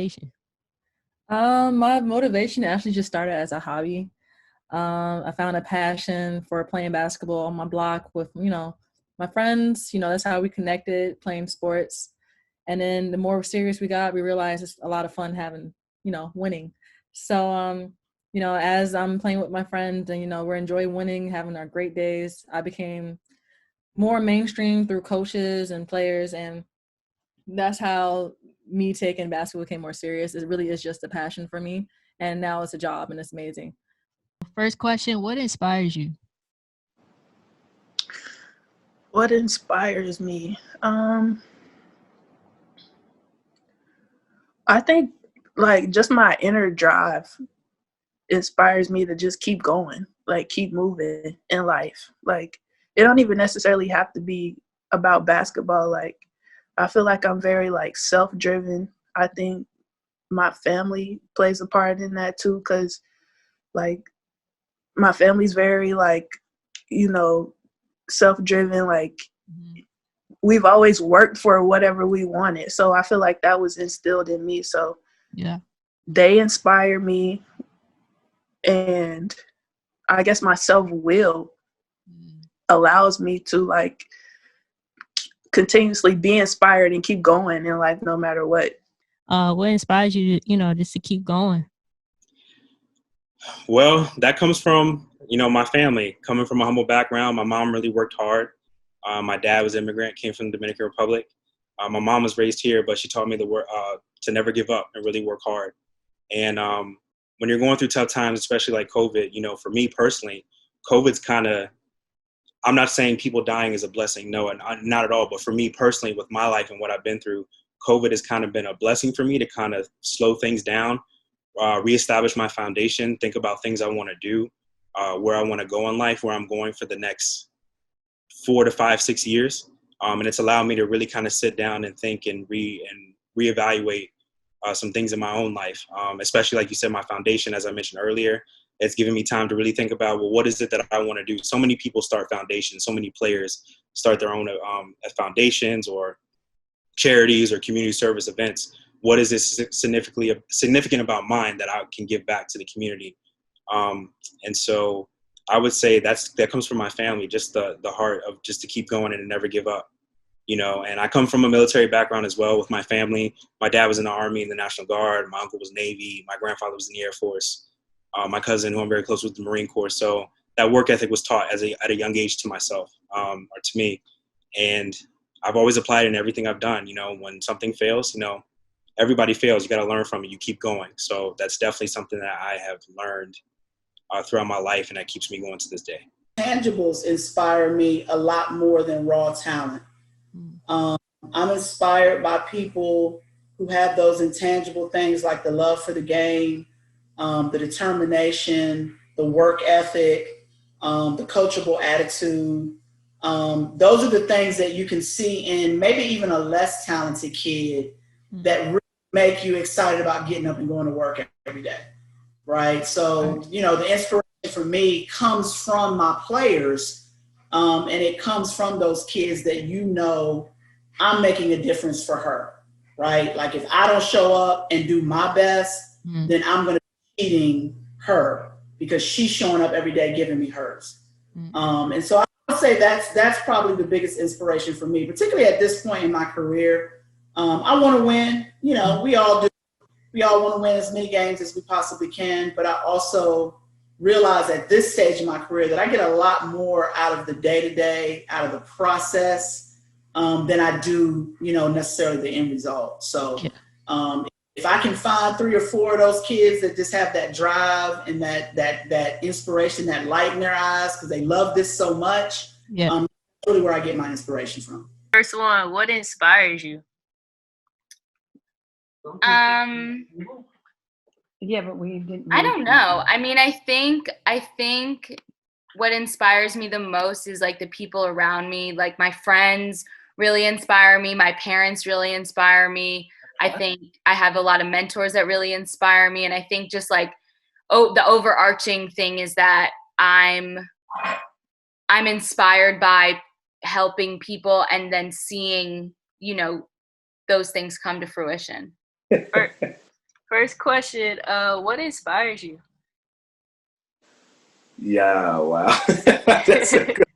motivation? My motivation actually just started as a hobby. I found a passion for playing basketball on my block with, my friends. That's how we connected, playing sports. And then the more serious we got, we realized it's a lot of fun having, winning. So, as I'm playing with my friends and, we're enjoying winning, having our great days, I became more mainstream through coaches and players. And that's how me taking basketball became more serious. It really is just a passion for me. And now it's a job and it's amazing. First question, what inspires you? What inspires me? I think like just my inner drive inspires me to just keep going, like keep moving in life. Like it don't even necessarily have to be about basketball. Like I feel like I'm very like self-driven. I think my family plays a part in that too, because like my family's very like, self-driven. Like we've always worked for whatever we wanted. So I feel like that was instilled in me. So yeah, they inspire me, and I guess my self-will allows me to like continuously be inspired and keep going in life no matter what. What inspires you, just to keep going? Well, that comes from, my family. Coming from a humble background, my mom really worked hard. My dad was an immigrant, came from the Dominican Republic. My mom was raised here, but she taught me to never give up and really work hard. And when you're going through tough times, especially like COVID, for me personally, COVID's kind of, I'm not saying people dying is a blessing. No, not at all. But for me personally, with my life and what I've been through, COVID has kind of been a blessing for me to kind of slow things down, reestablish my foundation, think about things I want to do, where I want to go in life, where I'm going for the next 4 to 5, 6 years. And it's allowed me to really kind of sit down and think and reevaluate some things in my own life, especially like you said, my foundation, as I mentioned earlier. It's given me time to really think about, well, what is it that I want to do? So many people start foundations. So many players start their own foundations or charities or community service events. What is this significant about mine that I can give back to the community? And so I would say that comes from my family, just the heart of just to keep going and never give up. And I come from a military background as well with my family. My dad was in the Army and the National Guard. My uncle was Navy. My grandfather was in the Air Force. My cousin, who I'm very close with, the Marine Corps. So that work ethic was taught at a young age to myself, or to me. And I've always applied it in everything I've done. When something fails, everybody fails. You got to learn from it. You keep going. So that's definitely something that I have learned throughout my life, and that keeps me going to this day. Tangibles inspire me a lot more than raw talent. I'm inspired by people who have those intangible things like the love for the game, the determination, the work ethic, the coachable attitude. Those are the things that you can see in maybe even a less talented kid that really make you excited about getting up and going to work every day, right? So, the inspiration for me comes from my players, and it comes from those kids that I'm making a difference for her, right? Like if I don't show up and do my best, then I'm going to be cheating her because she's showing up every day giving me hers. And so I would say that's probably the biggest inspiration for me, particularly at this point in my career. I want to win. We all do. We all want to win as many games as we possibly can. But I also realize at this stage in my career that I get a lot more out of the day-to-day, out of the process, than I do, necessarily the end result. So if I can find 3 or 4 of those kids that just have that drive and that inspiration, that light in their eyes because they love this so much, that's really where I get my inspiration from. First one, what inspires you? Yeah, but we didn't. I don't know. I mean, I think what inspires me the most is like the people around me. Like my friends really inspire me. My parents really inspire me. I think I have a lot of mentors that really inspire me. And I think just like, the overarching thing is that I'm inspired by helping people and then seeing, those things come to fruition. First question, what inspires you? Yeah, wow. That's a good,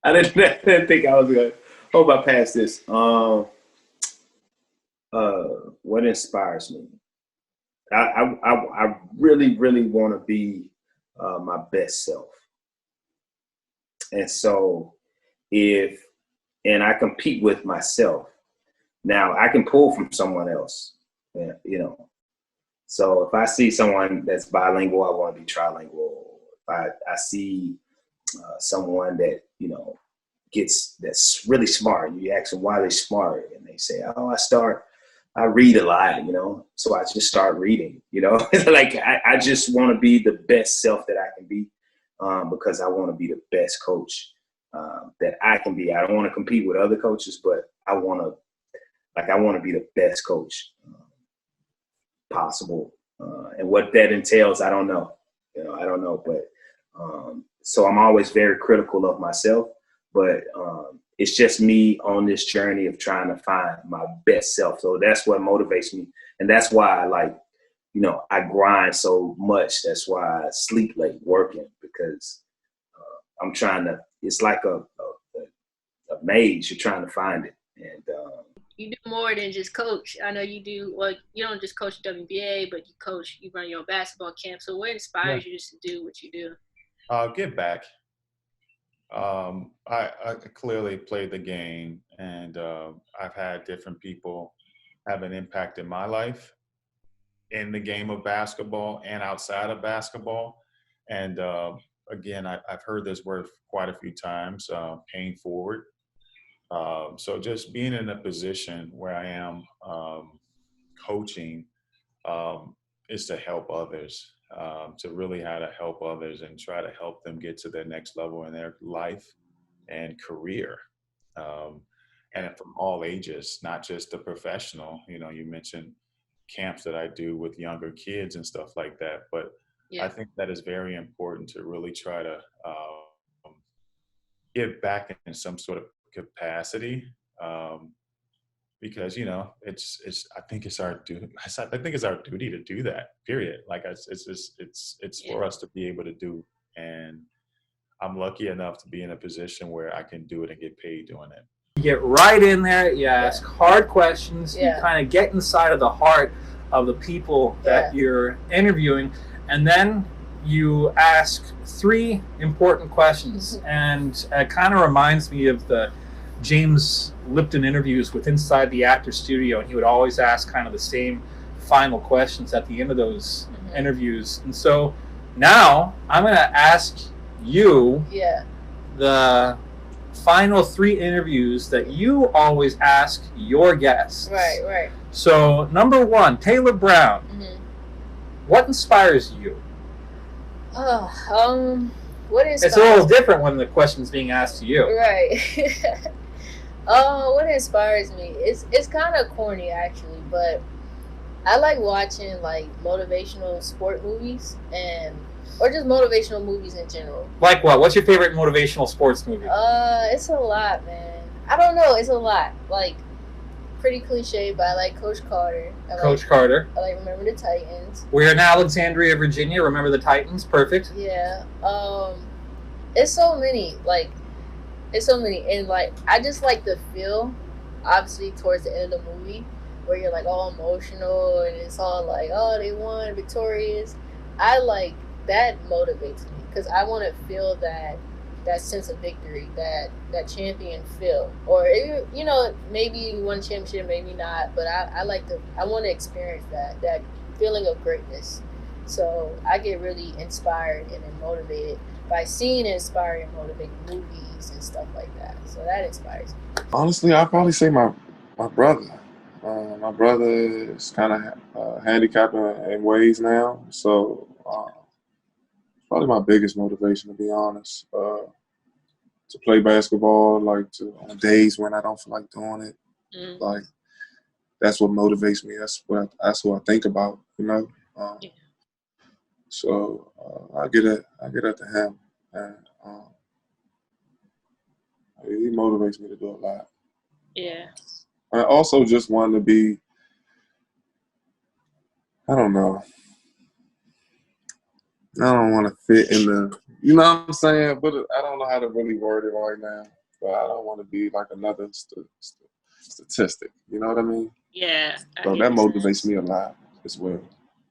I didn't think I was going to. Hope I passed this. What inspires me? I really, really want to be my best self. And so and I compete with myself. Now I can pull from someone else, you know. So if I see someone that's bilingual, I want to be trilingual. If I see someone that, you know, that's really smart, you ask them why they're smart, and they say, oh, I read a lot, you know, so I just start reading, you know. Like I just want to be the best self that I can be, because I want to be the best coach that I can be. I don't want to compete with other coaches, but I want to be the best coach possible. And what that entails, I don't know. You know, I don't know. But so I'm always very critical of myself. But it's just me on this journey of trying to find my best self. So that's what motivates me. And that's why I grind so much. That's why I sleep late working, because I'm trying to, it's like a maze. You're trying to find it. And You do more than just coach. I know you do, well, you don't just coach WBA, but you run your own basketball camp. So what inspires you just to do what you do? Give back. I clearly played the game, and I've had different people have an impact in my life in the game of basketball and outside of basketball. And again, I've heard this word quite a few times, paying forward. So just being in a position where I am coaching is to help others, to really how to help others and try to help them get to their next level in their life and career. And from all ages, not just the professional. You know, you mentioned camps that I do with younger kids and stuff like that, but I think that is very important to really try to give back in some sort of capacity, because, you know, I think it's our duty. I think it's our duty to do that, period. Like it's for us to be able to do. And I'm lucky enough to be in a position where I can do it and get paid doing it. You get right in there, you ask hard questions, you kind of get inside of the heart of the people that you're interviewing, and then you ask 3 important questions. And it kind of reminds me of the James Lipton interviews with Inside the Actor Studio, and he would always ask kind of the same final questions at the end of those interviews. And so now I'm going to ask you the final 3 interviews that you always ask your guests. Right. So number 1, Taylor Brown. What inspires you? What inspires? It's a little different when the question's being asked to you. Right. What inspires me? It's kind of corny actually, but I like watching like motivational sport movies or just motivational movies in general. Like what? What's your favorite motivational sports movie? It's a lot, man. I don't know. It's a lot. Like, pretty cliche, but I like Coach Carter. Carter. I like Remember the Titans. We're in Alexandria, Virginia. Remember the Titans. Perfect. Yeah. It's so many. And like, I just like the feel, obviously, towards the end of the movie, where you're like all emotional and it's all like, oh, they won, victorious. I like that motivates me because I want to feel that sense of victory, that champion feel. Or, you know, maybe you won a championship, maybe not, but I want to experience that feeling of greatness. So I get really inspired and then motivated by seeing inspiring and motivating movies and stuff like that. So that inspires me. Honestly, I'd probably say my brother. My brother is kind of handicapped in ways now, so probably my biggest motivation, to be honest. To play basketball, like on days when I don't feel like doing it, like that's what motivates me. That's what I think about, you know. So I get it to him, and he motivates me to do a lot. Yeah. I also just want to be I don't know. I don't want to fit in the, you know what I'm saying? But I don't know how to really word it right now. But I don't want to be like another statistic. You know what I mean? Yeah. So that motivates me a lot as well.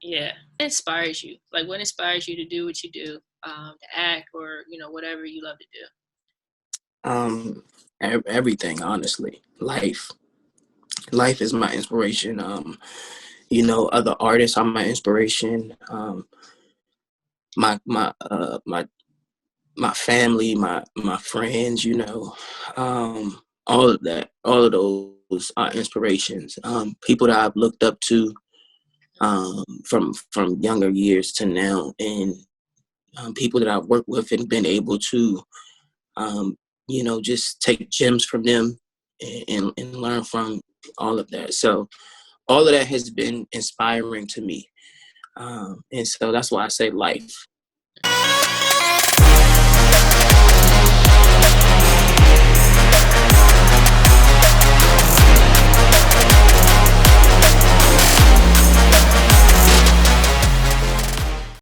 Yeah. It inspires you. Like, what inspires you to do what you do, to act or, you know, whatever you love to do? Everything, honestly. Life is my inspiration. You know, other artists are my inspiration. My family, my friends, you know, all of that, all of those are inspirations. People that I've looked up to from younger years to now, and people that I've worked with and been able to, you know, just take gems from them and learn from all of that. So all of that has been inspiring to me. And so that's why I say life.